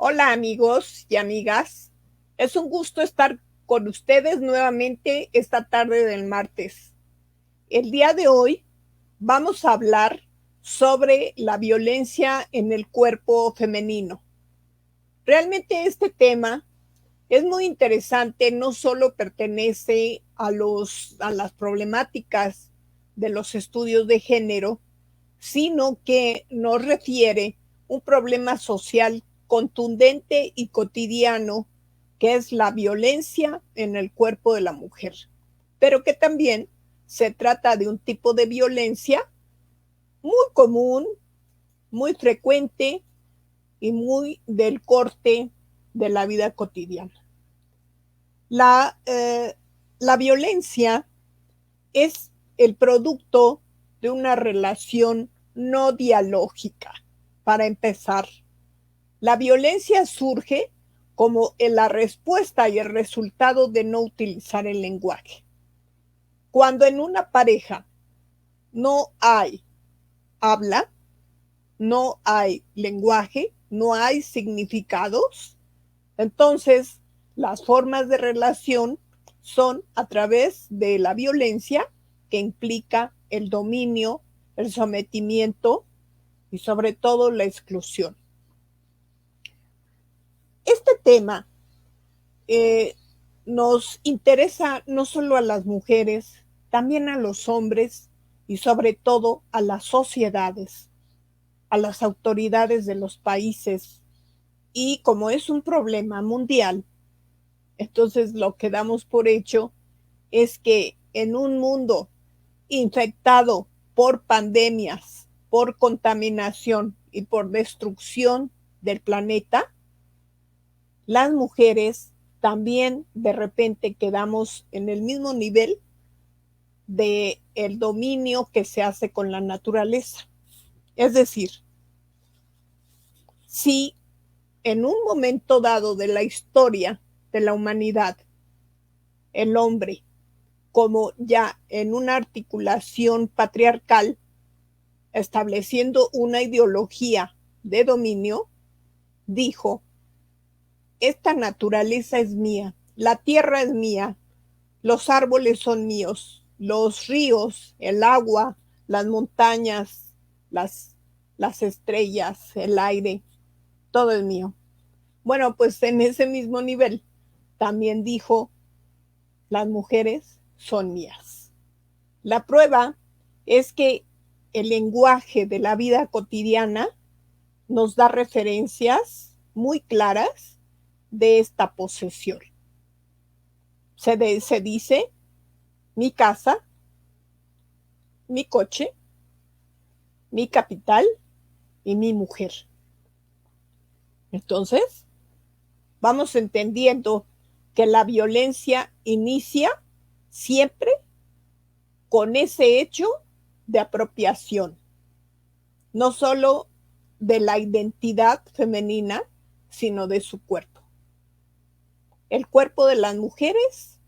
Hola amigos y amigas, es un gusto estar con ustedes nuevamente esta tarde del martes. El día de hoy vamos a hablar sobre la violencia en el cuerpo femenino. Realmente este tema es muy interesante, no solo pertenece a las problemáticas de los estudios de género, sino que nos refiere un problema social contundente y cotidiano, que es la violencia en el cuerpo de la mujer, pero que también se trata de un tipo de violencia muy común, muy frecuente y muy del corte de la vida cotidiana. La, eh, la violencia es el producto de una relación no dialógica. Para empezar, la violencia surge como la respuesta y el resultado de no utilizar el lenguaje. Cuando en una pareja no hay habla, no hay lenguaje, no hay significados, entonces las formas de relación son a través de la violencia, que implica el dominio, el sometimiento y sobre todo la exclusión. Este tema eh, nos interesa no solo a las mujeres, también a los hombres y sobre todo a las sociedades, a las autoridades de los países. Y como es un problema mundial, entonces lo que damos por hecho es que en un mundo infectado por pandemias, por contaminación y por destrucción del planeta, las mujeres también de repente quedamos en el mismo nivel de el dominio que se hace con la naturaleza. Es decir, si en un momento dado de la historia de la humanidad, el hombre, como ya en una articulación patriarcal, estableciendo una ideología de dominio, dijo, esta naturaleza es mía, la tierra es mía, los árboles son míos, los ríos, el agua, las montañas, las estrellas, el aire, todo es mío. Bueno, pues en ese mismo nivel también dijo, las mujeres son mías. La prueba es que el lenguaje de la vida cotidiana nos da referencias muy claras de esta posesión. Se dice mi casa, mi coche, mi capital y mi mujer. Entonces, vamos entendiendo que la violencia inicia siempre con ese hecho de apropiación, no solo de la identidad femenina, sino de su cuerpo. El cuerpo de las mujeres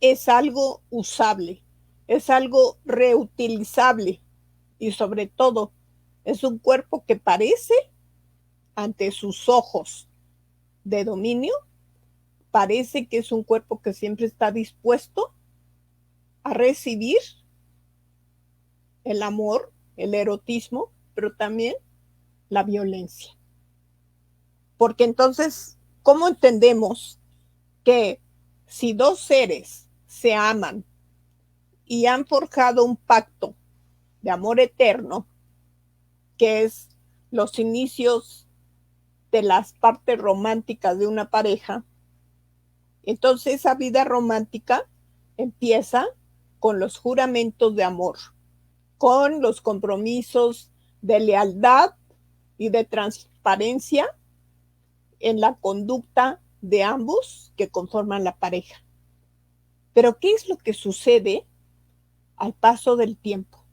es algo usable, es algo reutilizable y sobre todo es un cuerpo que parece, ante sus ojos de dominio, parece que es un cuerpo que siempre está dispuesto a recibir el amor, el erotismo, pero también la violencia. Porque entonces, ¿cómo entendemos que si dos seres se aman y han forjado un pacto de amor eterno, que es los inicios de las partes románticas de una pareja, entonces esa vida romántica empieza con los juramentos de amor, con los compromisos de lealtad y de transparencia en la conducta de ambos que conforman la pareja. Pero ¿qué es lo que sucede al paso del tiempo?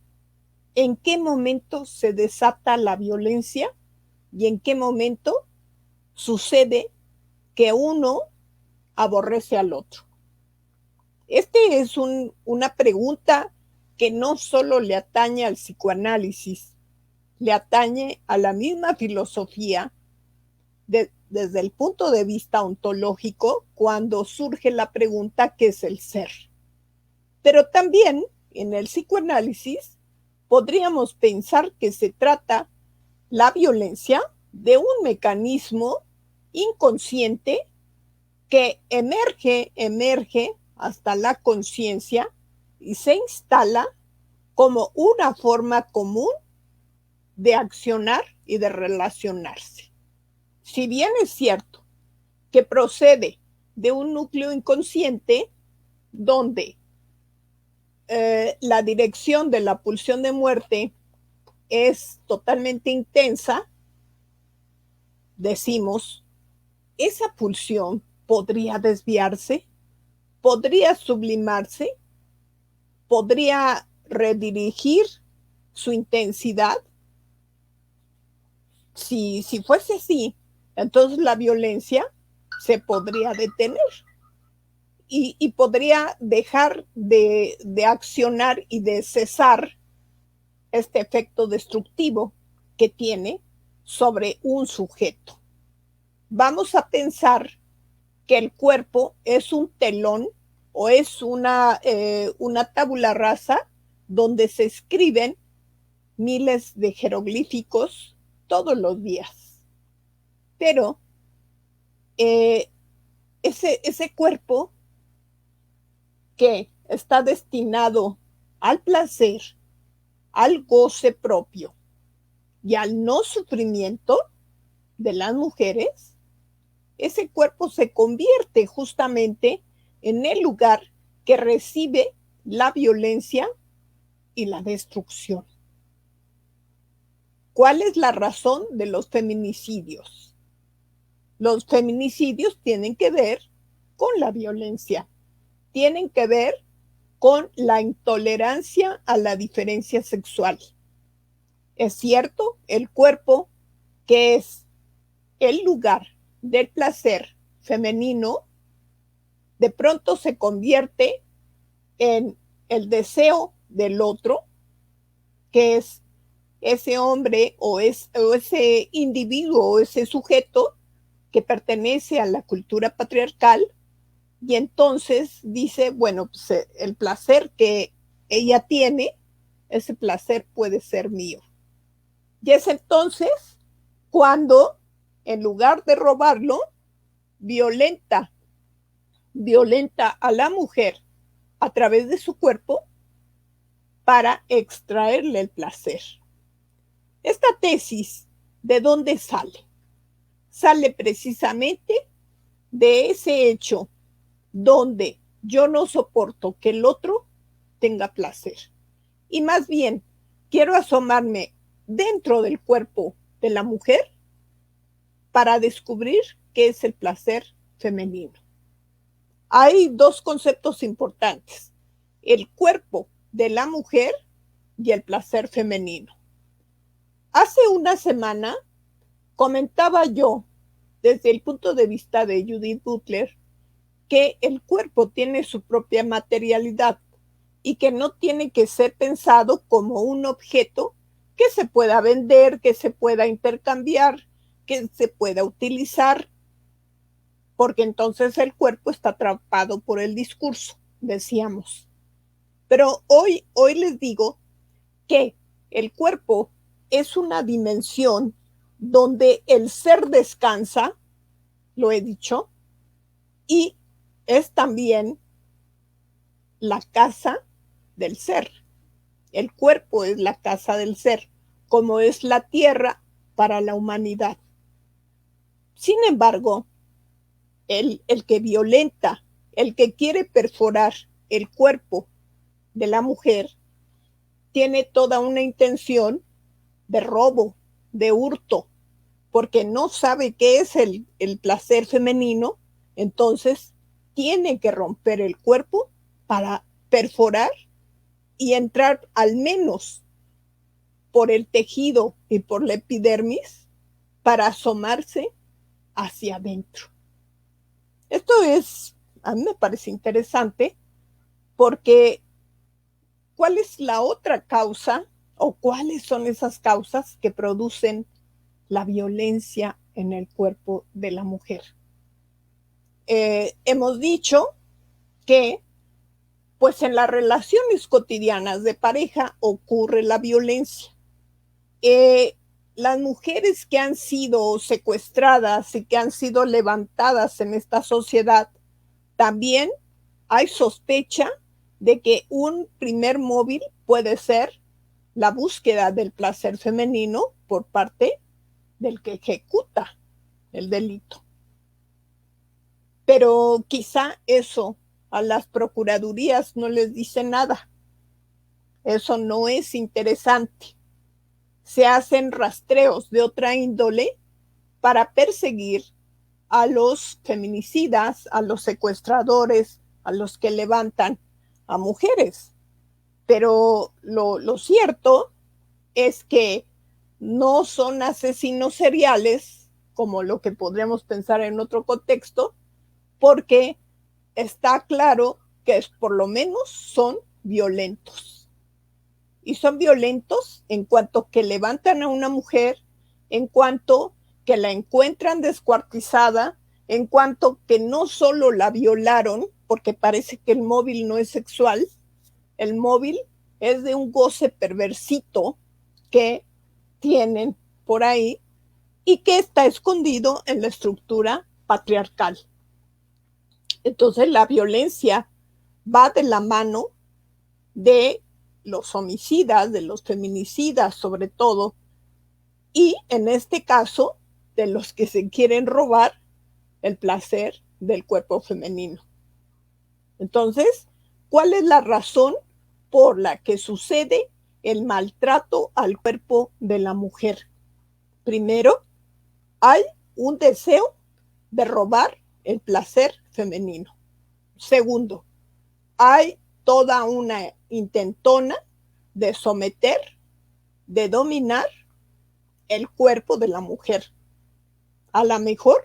¿En qué momento se desata la violencia y en qué momento sucede que uno aborrece al otro? Este es una pregunta que no solo le atañe al psicoanálisis, le atañe a la misma filosofía desde el punto de vista ontológico cuando surge la pregunta ¿qué es el ser? Pero también en el psicoanálisis podríamos pensar que se trata la violencia de un mecanismo inconsciente que emerge hasta la conciencia y se instala como una forma común de accionar y de relacionarse. Si bien es cierto que procede de un núcleo inconsciente donde la dirección de la pulsión de muerte es totalmente intensa, decimos, esa pulsión podría desviarse, podría sublimarse, podría redirigir su intensidad. Si fuese así, entonces la violencia se podría detener y podría dejar de accionar y de cesar este efecto destructivo que tiene sobre un sujeto. Vamos a pensar que el cuerpo es un telón o es una tabula rasa donde se escriben miles de jeroglíficos todos los días. Pero ese cuerpo que está destinado al placer, al goce propio y al no sufrimiento de las mujeres, ese cuerpo se convierte justamente en el lugar que recibe la violencia y la destrucción. ¿Cuál es la razón de los feminicidios? Los feminicidios tienen que ver con la violencia, tienen que ver con la intolerancia a la diferencia sexual. Es cierto, el cuerpo, que es el lugar del placer femenino, de pronto se convierte en el deseo del otro, que es ese hombre o ese individuo o ese sujeto que pertenece a la cultura patriarcal, y entonces dice, bueno, pues el placer que ella tiene, ese placer puede ser mío. Y es entonces cuando, en lugar de robarlo, violenta a la mujer a través de su cuerpo para extraerle el placer. Esta tesis, ¿de dónde sale? Sale precisamente de ese hecho donde yo no soporto que el otro tenga placer. Y más bien, quiero asomarme dentro del cuerpo de la mujer para descubrir qué es el placer femenino. Hay dos conceptos importantes: el cuerpo de la mujer y el placer femenino. Hace una semana comentaba yo, desde el punto de vista de Judith Butler, que el cuerpo tiene su propia materialidad y que no tiene que ser pensado como un objeto que se pueda vender, que se pueda intercambiar, que se pueda utilizar, porque entonces el cuerpo está atrapado por el discurso, decíamos. Pero hoy les digo que el cuerpo es una dimensión donde el ser descansa, lo he dicho, y es también la casa del ser. El cuerpo es la casa del ser, como es la tierra para la humanidad. Sin embargo, el que violenta, el que quiere perforar el cuerpo de la mujer, tiene toda una intención de robo, de hurto, porque no sabe qué es el placer femenino, entonces tiene que romper el cuerpo para perforar y entrar al menos por el tejido y por la epidermis para asomarse hacia adentro. Esto a mí me parece interesante porque ¿cuál es la otra causa o cuáles son esas causas que producen la violencia en el cuerpo de la mujer. Hemos dicho que pues en las relaciones cotidianas de pareja ocurre la violencia. Las mujeres que han sido secuestradas y que han sido levantadas en esta sociedad, también hay sospecha de que un primer móvil puede ser la búsqueda del placer femenino por parte del que ejecuta el delito. Pero quizá eso a las procuradurías no les dice nada. Eso no es interesante. Se hacen rastreos de otra índole para perseguir a los feminicidas, a los secuestradores, a los que levantan a mujeres. Pero lo cierto es que no son asesinos seriales, como lo que podríamos pensar en otro contexto, porque está claro que por lo menos son violentos. Y son violentos en cuanto que levantan a una mujer, en cuanto que la encuentran descuartizada, en cuanto que no solo la violaron, porque parece que el móvil no es sexual, el móvil es de un goce perversito que tienen por ahí y que está escondido en la estructura patriarcal. Entonces la violencia va de la mano de los homicidas, de los feminicidas sobre todo, y en este caso de los que se quieren robar el placer del cuerpo femenino. Entonces, ¿cuál es la razón por la que sucede el maltrato al cuerpo de la mujer? Primero, hay un deseo de robar el placer femenino. Segundo, hay toda una intentona de someter, de dominar el cuerpo de la mujer. A lo mejor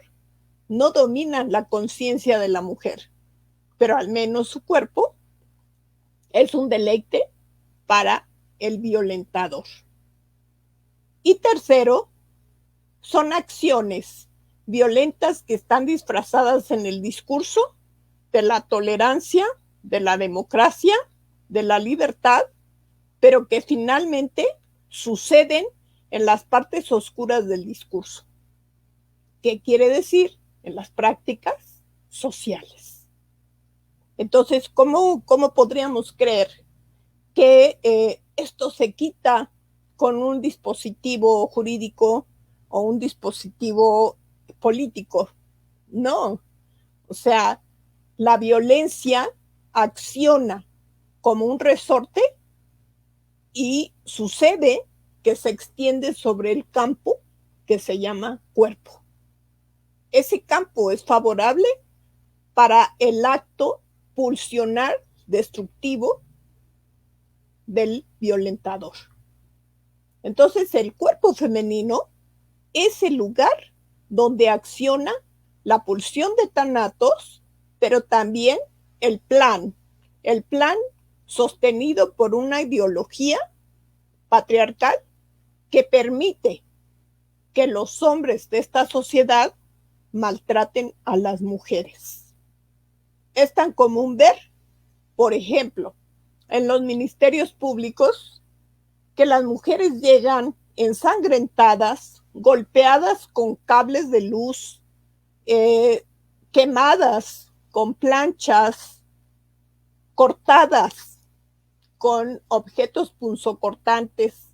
no dominan la conciencia de la mujer, pero al menos su cuerpo es un deleite para el violentador. Y tercero, son acciones violentas que están disfrazadas en el discurso de la tolerancia, de la democracia, de la libertad, pero que finalmente suceden en las partes oscuras del discurso. ¿Qué quiere decir? En las prácticas sociales. Entonces, ¿cómo podríamos creer que esto se quita con un dispositivo jurídico o un dispositivo político? No, o sea, la violencia acciona como un resorte y sucede que se extiende sobre el campo que se llama cuerpo. Ese campo es favorable para el acto pulsional destructivo del violentador. Entonces, el cuerpo femenino es el lugar donde acciona la pulsión de Thanatos, pero también el plan sostenido por una ideología patriarcal que permite que los hombres de esta sociedad maltraten a las mujeres. Es tan común ver, por ejemplo, en los ministerios públicos, que las mujeres llegan ensangrentadas, golpeadas con cables de luz, quemadas con planchas, cortadas con objetos punzocortantes.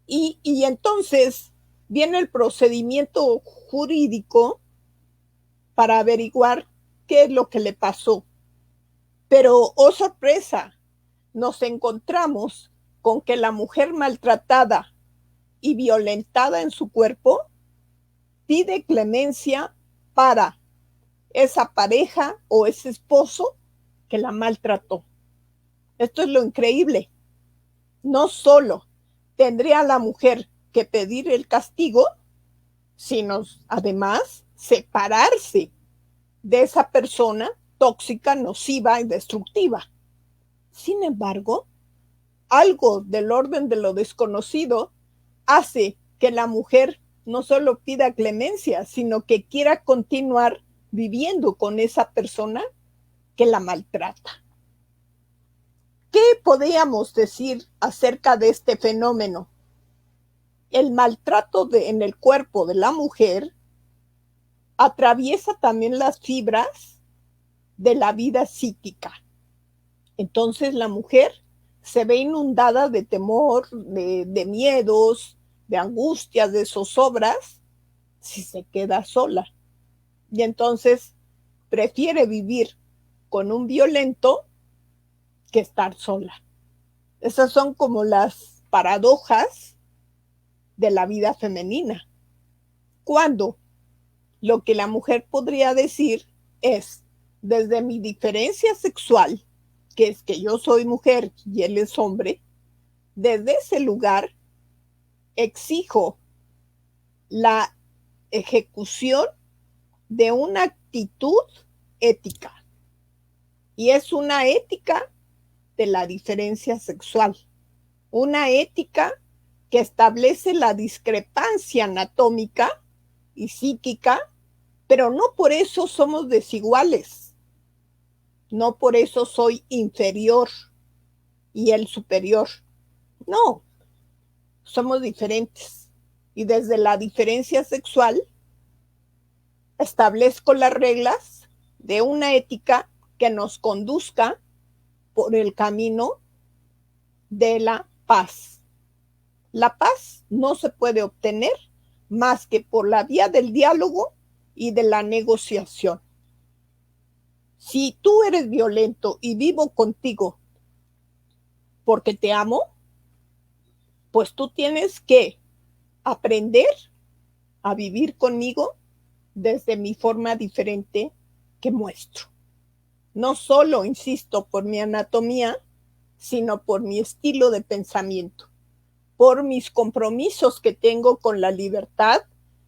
Y entonces viene el procedimiento jurídico para averiguar qué es lo que le pasó. Pero, oh sorpresa, nos encontramos con que la mujer maltratada y violentada en su cuerpo pide clemencia para esa pareja o ese esposo que la maltrató. Esto es lo increíble. No solo tendría la mujer que pedir el castigo, sino además separarse de esa persona tóxica, nociva y destructiva. Sin embargo, algo del orden de lo desconocido hace que la mujer no solo pida clemencia, sino que quiera continuar viviendo con esa persona que la maltrata. ¿Qué podríamos decir acerca de este fenómeno? El maltrato en el cuerpo de la mujer atraviesa también las fibras de la vida psíquica. Entonces la mujer se ve inundada de temor, de miedos, de angustias, de zozobras, si se queda sola. Y entonces prefiere vivir con un violento que estar sola. Esas son como las paradojas de la vida femenina. Cuando lo que la mujer podría decir es, desde mi diferencia sexual, que es que yo soy mujer y él es hombre, desde ese lugar exijo la ejecución de una actitud ética. Y es una ética de la diferencia sexual, una ética que establece la discrepancia anatómica y psíquica, pero no por eso somos desiguales, no por eso soy inferior y él superior. No, somos diferentes. Y desde la diferencia sexual establezco las reglas de una ética que nos conduzca por el camino de la paz. La paz no se puede obtener más que por la vía del diálogo y de la negociación. Si tú eres violento y vivo contigo porque te amo, pues tú tienes que aprender a vivir conmigo desde mi forma diferente que muestro. No solo, insisto, por mi anatomía, sino por mi estilo de pensamiento, por mis compromisos que tengo con la libertad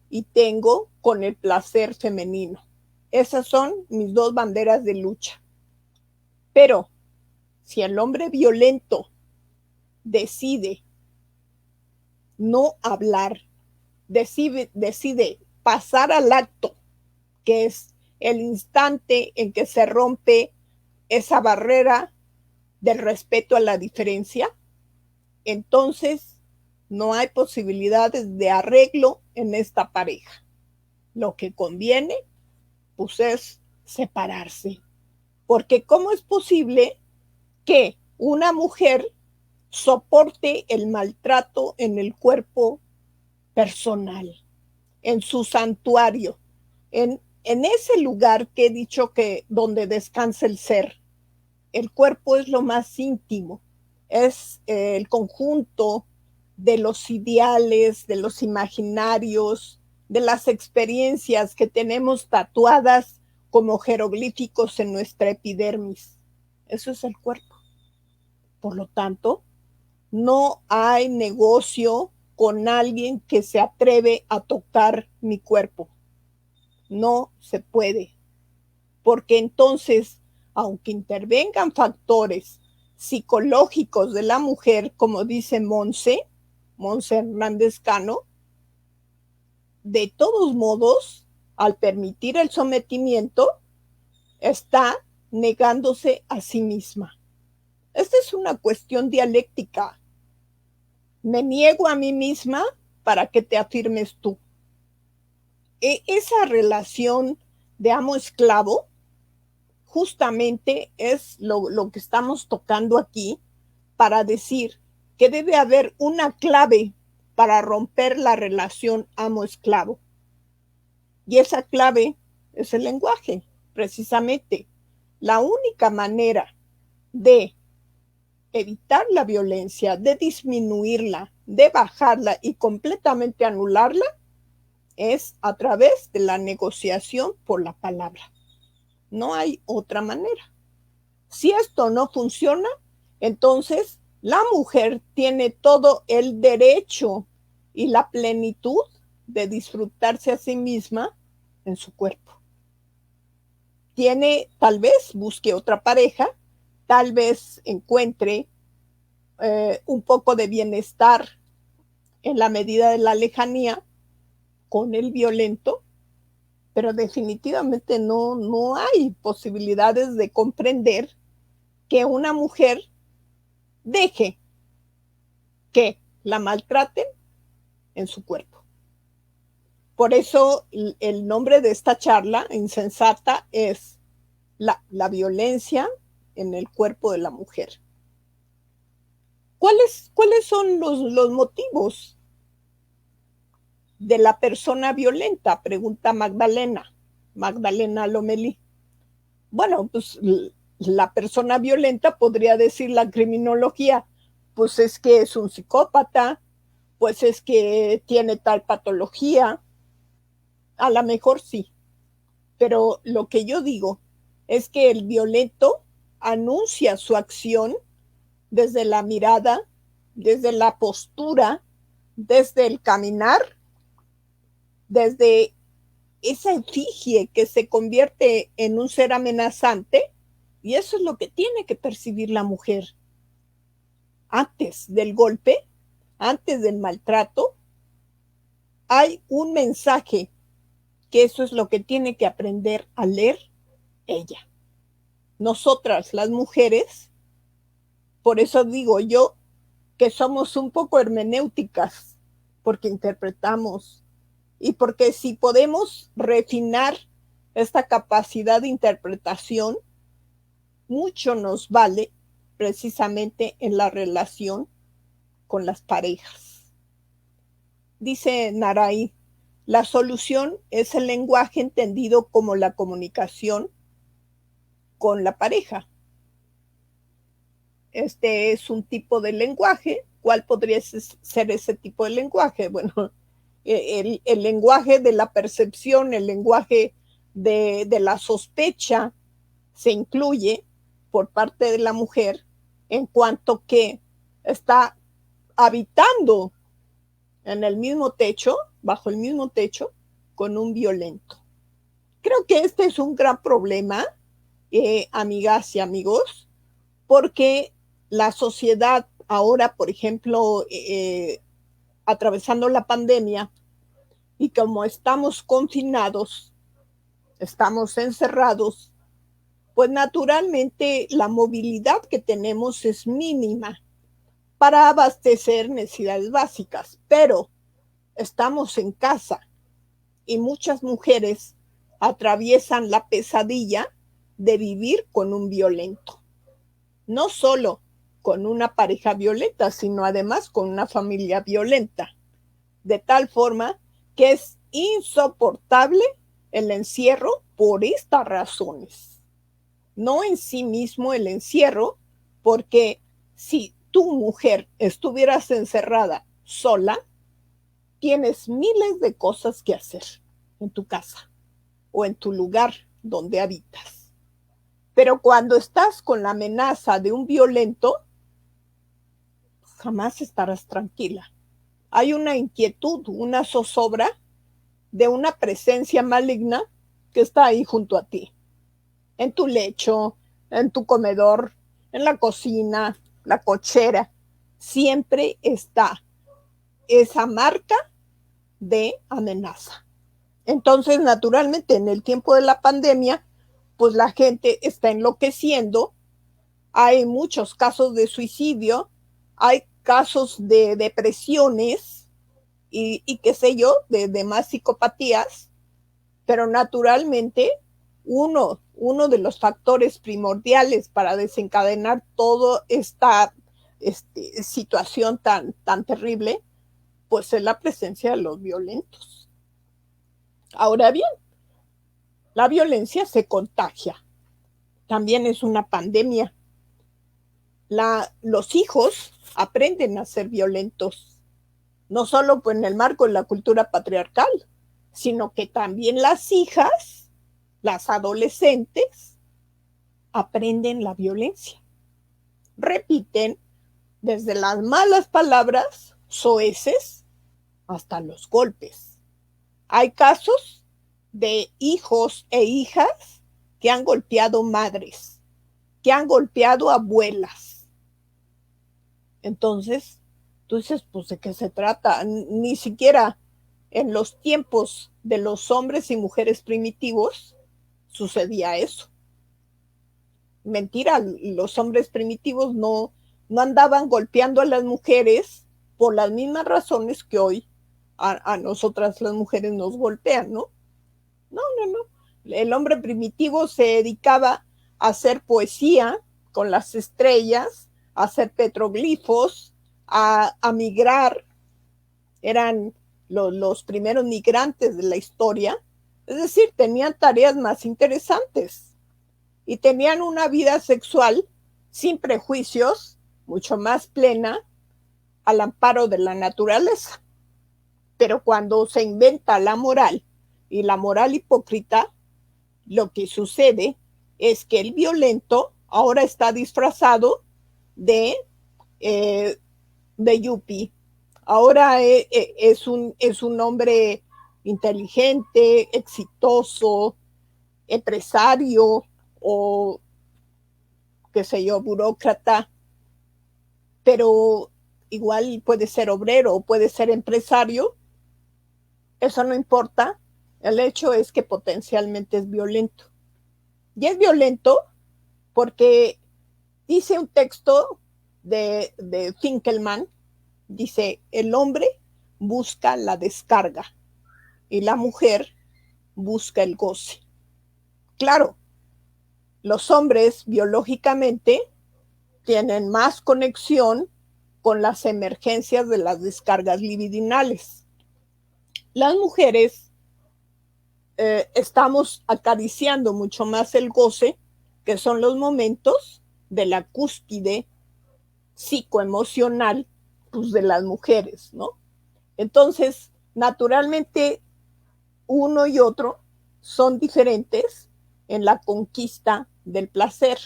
y tengo con el placer femenino. Esas son mis dos banderas de lucha. Pero si el hombre violento decide no hablar, decide pasar al acto, que es el instante en que se rompe esa barrera del respeto a la diferencia, entonces no hay posibilidades de arreglo en esta pareja. Lo que conviene, pues, es separarse. Porque ¿cómo es posible que una mujer soporte el maltrato en el cuerpo personal, en su santuario, en ese lugar que he dicho que donde descansa el ser? El cuerpo es lo más íntimo, es el conjunto de los ideales, de los imaginarios, de las experiencias que tenemos tatuadas como jeroglíficos en nuestra epidermis. Eso es el cuerpo. Por lo tanto, no hay negocio con alguien que se atreve a tocar mi cuerpo. No se puede. Porque entonces, aunque intervengan factores psicológicos de la mujer, como dice Monse Hernández Cano, de todos modos, al permitir el sometimiento, está negándose a sí misma. Esta es una cuestión dialéctica. Me niego a mí misma para que te afirmes tú. Esa relación de amo-esclavo justamente es lo que estamos tocando aquí para decir que debe haber una clave para romper la relación amo-esclavo. Y esa clave es el lenguaje, precisamente. La única manera de evitar la violencia, de disminuirla, de bajarla y completamente anularla es a través de la negociación por la palabra. No hay otra manera. Si esto no funciona, entonces la mujer tiene todo el derecho y la plenitud de disfrutarse a sí misma en su cuerpo. Tal vez busque otra pareja, tal vez encuentre un poco de bienestar en la medida de la lejanía, con el violento, pero definitivamente no hay posibilidades de comprender que una mujer deje que la maltraten en su cuerpo. Por eso el nombre de esta charla, Insensata, es la violencia en el cuerpo de la mujer. ¿Cuáles son los motivos de la persona violenta? Pregunta Magdalena Lomelí. Bueno, pues la persona violenta podría decir la criminología, pues es que es un psicópata, pues es que tiene tal patología, a lo mejor sí, pero lo que yo digo es que el violento anuncia su acción desde la mirada, desde la postura, desde el caminar, desde esa efigie que se convierte en un ser amenazante, y eso es lo que tiene que percibir la mujer. Antes del golpe, antes del maltrato, hay un mensaje, que eso es lo que tiene que aprender a leer ella. Nosotras, las mujeres, por eso digo yo que somos un poco hermenéuticas, porque interpretamos y porque si podemos refinar esta capacidad de interpretación, mucho nos vale precisamente en la relación con las parejas. Dice Naray, la solución es el lenguaje entendido como la comunicación con la pareja. Este es un tipo de lenguaje. ¿Cuál podría ser ese tipo de lenguaje? Bueno, el lenguaje de la percepción, el lenguaje de la sospecha se incluye por parte de la mujer en cuanto que está habitando en el mismo techo, bajo el mismo techo, con un violento. Creo que este es un gran problema, amigas y amigos, porque la sociedad ahora, por ejemplo, atravesando la pandemia, y como estamos confinados, estamos encerrados, pues naturalmente la movilidad que tenemos es mínima para abastecer necesidades básicas, pero estamos en casa y muchas mujeres atraviesan la pesadilla de vivir con un violento. No solo con una pareja violenta, sino además con una familia violenta. De tal forma que es insoportable el encierro por estas razones. No en sí mismo el encierro, porque si tu mujer estuvieras encerrada sola, tienes miles de cosas que hacer en tu casa o en tu lugar donde habitas. Pero cuando estás con la amenaza de un violento, jamás estarás tranquila. Hay una inquietud, una zozobra de una presencia maligna que está ahí junto a ti, en tu lecho, en tu comedor, en la cocina, la cochera. Siempre está esa marca de amenaza. Entonces, naturalmente, en el tiempo de la pandemia, pues la gente está enloqueciendo, hay muchos casos de suicidio, hay casos de depresiones y qué sé yo, de demás psicopatías, pero naturalmente uno de los factores primordiales para desencadenar toda esta situación tan terrible, pues es la presencia de los violentos. Ahora bien, la violencia se contagia, también es una pandemia. Los hijos aprenden a ser violentos, no solo pues, en el marco de la cultura patriarcal, sino que también las hijas, las adolescentes, aprenden la violencia. Repiten desde las malas palabras, soeces, hasta los golpes. Hay casos de hijos e hijas que han golpeado madres, que han golpeado abuelas. Entonces, tú dices, pues, ¿de qué se trata? Ni siquiera en los tiempos de los hombres y mujeres primitivos sucedía eso. Mentira, los hombres primitivos no andaban golpeando a las mujeres por las mismas razones que hoy a nosotras las mujeres nos golpean, ¿no? No. El hombre primitivo se dedicaba a hacer poesía con las estrellas, a hacer petroglifos, a migrar. Eran los primeros migrantes de la historia. Es decir, tenían tareas más interesantes y tenían una vida sexual sin prejuicios, mucho más plena, al amparo de la naturaleza. Pero cuando se inventa la moral y la moral hipócrita, lo que sucede es que el violento ahora está disfrazado de, de yuppie. Ahora es un hombre inteligente, exitoso, empresario o, qué sé yo, burócrata, pero igual puede ser obrero o puede ser empresario. Eso no importa. El hecho es que potencialmente es violento. Y es violento porque dice un texto de Finkelman, dice, el hombre busca la descarga y la mujer busca el goce. Claro, los hombres biológicamente tienen más conexión con las emergencias de las descargas libidinales. Las mujeres estamos acariciando mucho más el goce, que son los momentos de la cúspide psicoemocional, pues, de las mujeres, ¿no? Entonces, naturalmente, uno y otro son diferentes en la conquista del placer,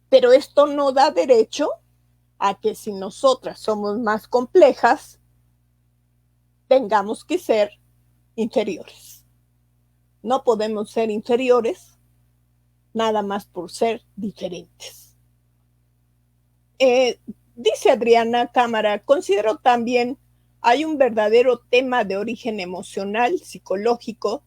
pero esto no da derecho a que si nosotras somos más complejas, tengamos que ser inferiores. No podemos ser inferiores nada más por ser diferentes. Dice Adriana Cámara, considero también hay un verdadero tema de origen emocional, psicológico,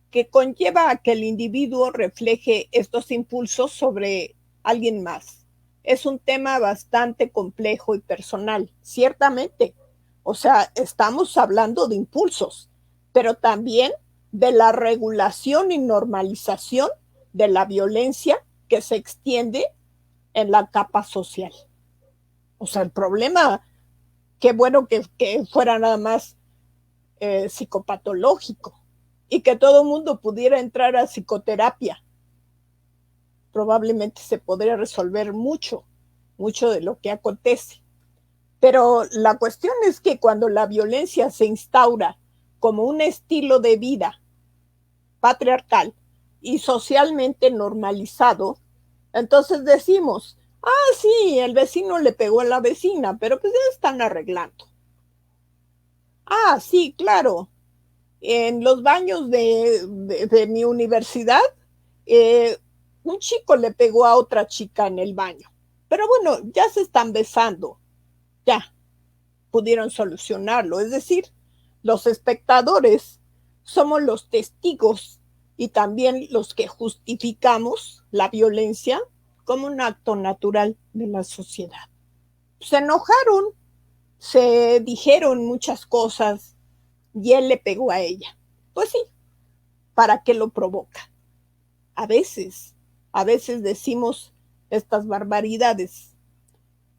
que conlleva a que el individuo refleje estos impulsos sobre alguien más. Es un tema bastante complejo y personal, ciertamente. O sea, estamos hablando de impulsos, pero también de la regulación y normalización de la violencia que se extiende en la capa social. O sea, el problema, qué bueno que fuera nada más psicopatológico y que todo el mundo pudiera entrar a psicoterapia. Probablemente se podría resolver mucho de lo que acontece. Pero la cuestión es que cuando la violencia se instaura como un estilo de vida patriarcal y socialmente normalizado, entonces decimos, sí, el vecino le pegó a la vecina, pero pues ya están arreglando. Sí, claro. En los baños de mi universidad, un chico le pegó a otra chica en el baño. Pero bueno, ya se están besando. Ya pudieron solucionarlo. Es decir, los espectadores somos los testigos y también los que justificamos la violencia como un acto natural de la sociedad. Se enojaron, se dijeron muchas cosas y él le pegó a ella. Pues sí, ¿para qué lo provoca? A veces decimos estas barbaridades,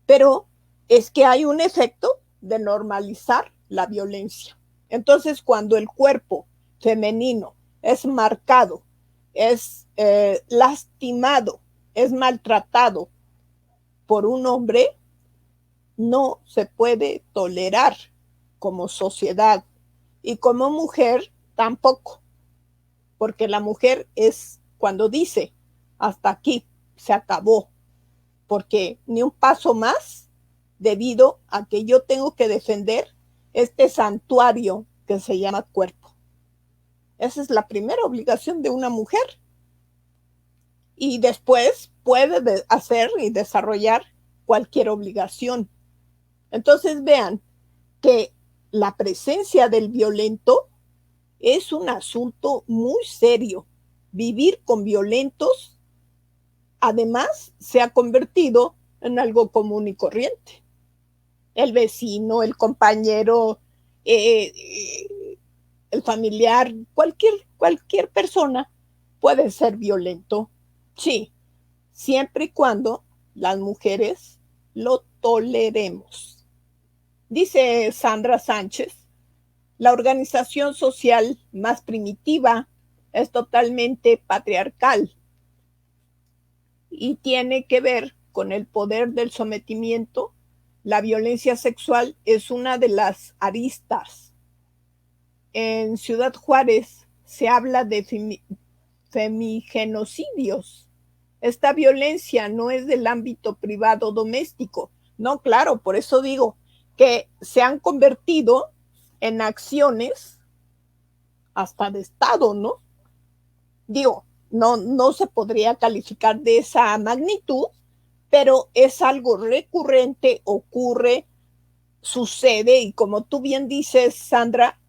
pero es que hay un efecto de normalizar la violencia. Entonces, cuando el cuerpo femenino es marcado, es lastimado, es maltratado por un hombre, no se puede tolerar como sociedad y como mujer tampoco, porque la mujer es cuando dice hasta aquí, se acabó, porque ni un paso más debido a que yo tengo que defender este santuario que se llama cuerpo. Esa es la primera obligación de una mujer. Y después puede hacer y desarrollar cualquier obligación. Entonces vean que la presencia del violento es un asunto muy serio. Vivir con violentos, además, se ha convertido en algo común y corriente. El vecino, el compañero, el familiar, cualquier persona puede ser violento. Sí, siempre y cuando las mujeres lo toleremos. Dice Sandra Sánchez, la organización social más primitiva es totalmente patriarcal y tiene que ver con el poder del sometimiento. La violencia sexual es una de las aristas. En Ciudad Juárez se habla de femigenocidios. Esta violencia no es del ámbito privado doméstico. No, claro, por eso digo que se han convertido en acciones hasta de Estado, ¿no? Digo, no se podría calificar de esa magnitud, pero es algo recurrente, ocurre, sucede, y como tú bien dices, Sandra,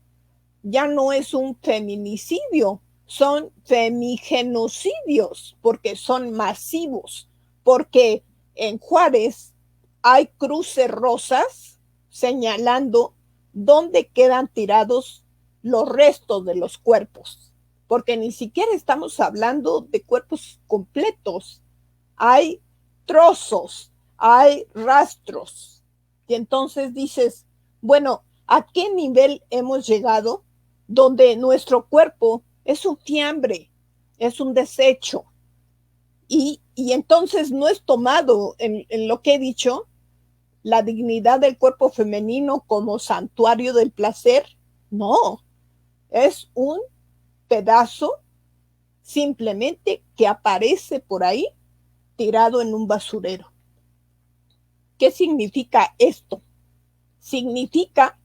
ya no es un feminicidio, son femigenocidios, porque son masivos, porque en Juárez hay cruces rosas señalando dónde quedan tirados los restos de los cuerpos, porque ni siquiera estamos hablando de cuerpos completos, hay trozos, hay rastros. Y entonces dices, bueno, ¿a qué nivel hemos llegado donde nuestro cuerpo es un fiambre, es un desecho? Y entonces no es tomado en lo que he dicho, la dignidad del cuerpo femenino como santuario del placer. No, es un pedazo simplemente que aparece por ahí tirado en un basurero. ¿Qué significa esto? Significa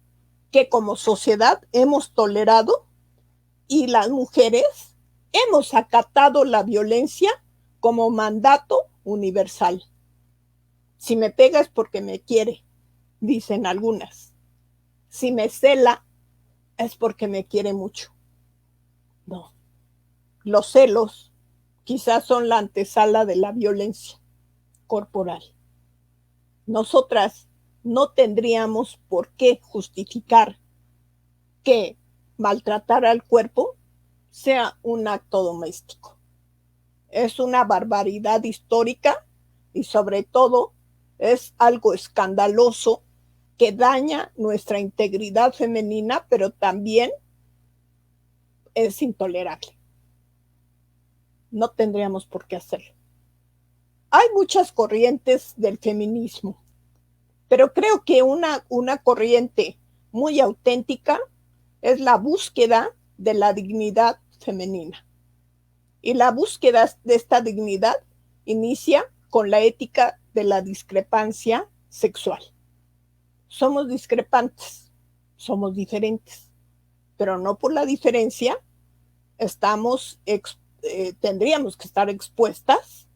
que como sociedad hemos tolerado y las mujeres hemos acatado la violencia como mandato universal. Si me pega es porque me quiere, dicen algunas. Si me cela es porque me quiere mucho. No, los celos quizás son la antesala de la violencia corporal. Nosotras no tendríamos por qué justificar que maltratar al cuerpo sea un acto doméstico. Es una barbaridad histórica y sobre todo es algo escandaloso que daña nuestra integridad femenina, pero también es intolerable. No tendríamos por qué hacerlo. Hay muchas corrientes del feminismo, pero creo que una corriente muy auténtica es la búsqueda de la dignidad femenina. Y la búsqueda de esta dignidad inicia con la ética de la discrepancia sexual. Somos discrepantes, somos diferentes, pero no por la diferencia tendríamos que estar expuestas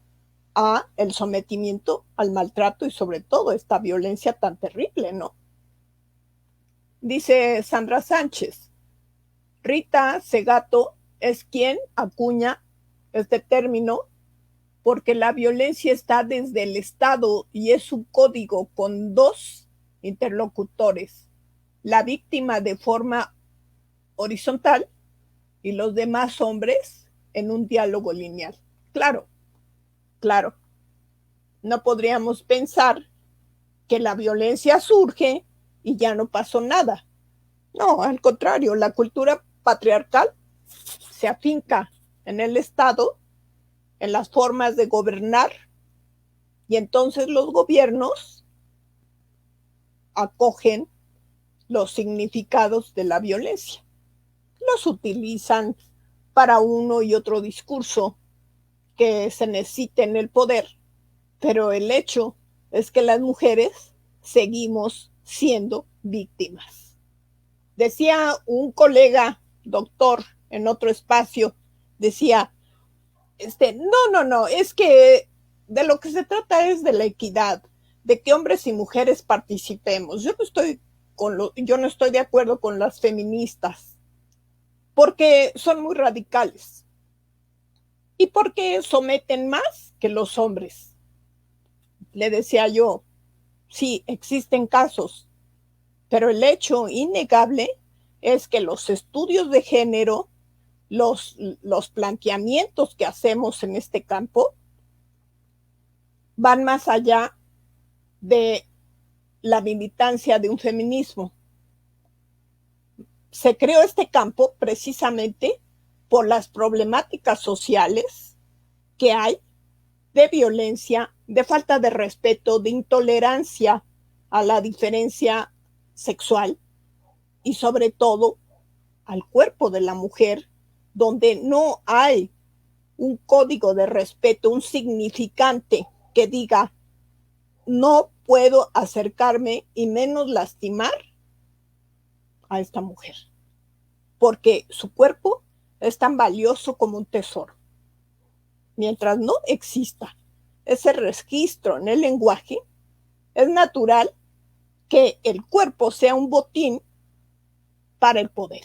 a el sometimiento, al maltrato y sobre todo esta violencia tan terrible, ¿no? Dice Sandra Sánchez, Rita Segato es quien acuña este término porque la violencia está desde el Estado y es un código con dos interlocutores, la víctima de forma horizontal y los demás hombres en un diálogo lineal. Claro, claro. No podríamos pensar que la violencia surge y ya no pasó nada. No, al contrario, la cultura patriarcal se afinca en el Estado, en las formas de gobernar, y entonces los gobiernos acogen los significados de la violencia. Los utilizan para uno y otro discurso que se necesite en el poder, pero el hecho es que las mujeres seguimos siendo víctimas. Decía un colega, doctor, en otro espacio, decía, no, es que de lo que se trata es de la equidad, de que hombres y mujeres participemos. Yo no estoy yo no estoy de acuerdo con las feministas, porque son muy radicales y porque someten más que los hombres. Le decía yo, sí, existen casos, pero el hecho innegable es que los estudios de género, los planteamientos que hacemos en este campo, van más allá de la militancia de un feminismo. Se creó este campo precisamente por las problemáticas sociales que hay de violencia, de falta de respeto, de intolerancia a la diferencia sexual y sobre todo al cuerpo de la mujer, donde no hay un código de respeto, un significante que diga no puedo acercarme y menos lastimar a esta mujer, porque su cuerpo es tan valioso como un tesoro. Mientras no exista ese registro en el lenguaje, es natural que el cuerpo sea un botín para el poder.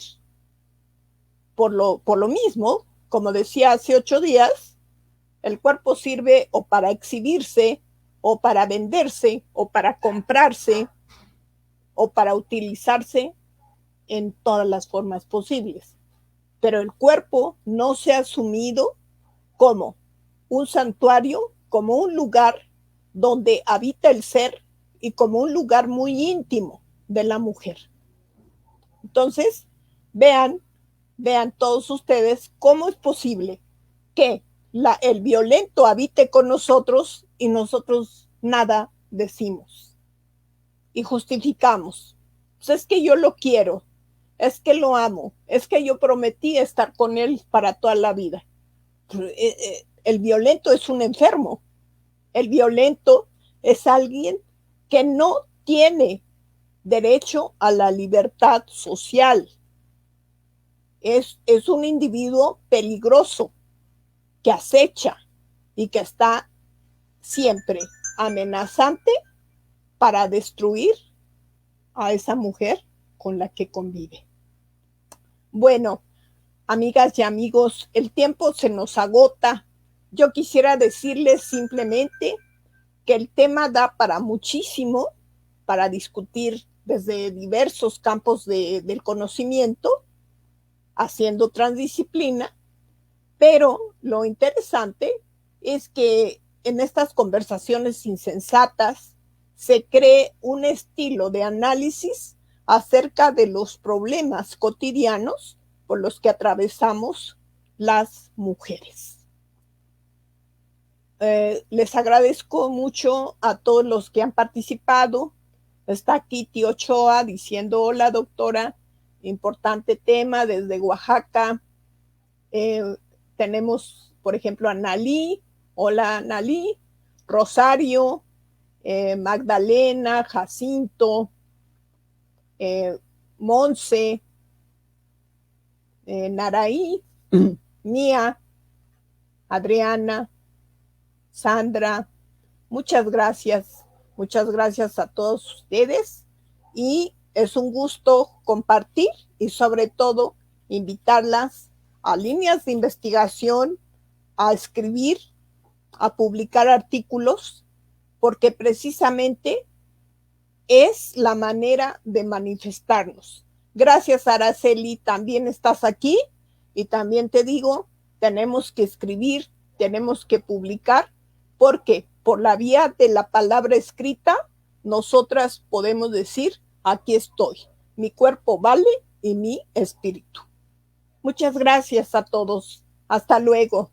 Por lo mismo, como decía hace 8 días, el cuerpo sirve o para exhibirse, o para venderse, o para comprarse, o para utilizarse en todas las formas posibles. Pero el cuerpo no se ha asumido como un santuario, como un lugar donde habita el ser y como un lugar muy íntimo de la mujer. Entonces, vean todos ustedes cómo es posible que el violento habite con nosotros y nosotros nada decimos y justificamos. Pues es que yo lo quiero, es que lo amo, es que yo prometí estar con él para toda la vida. El violento es un enfermo, el violento es alguien que no tiene derecho a la libertad social. Es un individuo peligroso que acecha y que está siempre amenazante para destruir a esa mujer con la que convive. Bueno, amigas y amigos, el tiempo se nos agota. Yo quisiera decirles simplemente que el tema da para muchísimo, para discutir desde diversos campos del conocimiento, haciendo transdisciplina, pero lo interesante es que en estas conversaciones insensatas se cree un estilo de análisis acerca de los problemas cotidianos por los que atravesamos las mujeres. Les agradezco mucho a todos los que han participado. Está Kitty Ochoa diciendo hola doctora, importante tema desde Oaxaca. Tenemos, por ejemplo, a Nalí, hola Nalí, Rosario, Magdalena, Jacinto, Monse, Naraí, Mía, Adriana, Sandra, muchas gracias a todos ustedes y es un gusto compartir y sobre todo invitarlas a líneas de investigación, a escribir, a publicar artículos, porque precisamente es la manera de manifestarnos. Gracias, Araceli, también estás aquí y también te digo, tenemos que escribir, tenemos que publicar, porque por la vía de la palabra escrita, nosotras podemos decir, aquí estoy, mi cuerpo vale y mi espíritu. Muchas gracias a todos. Hasta luego.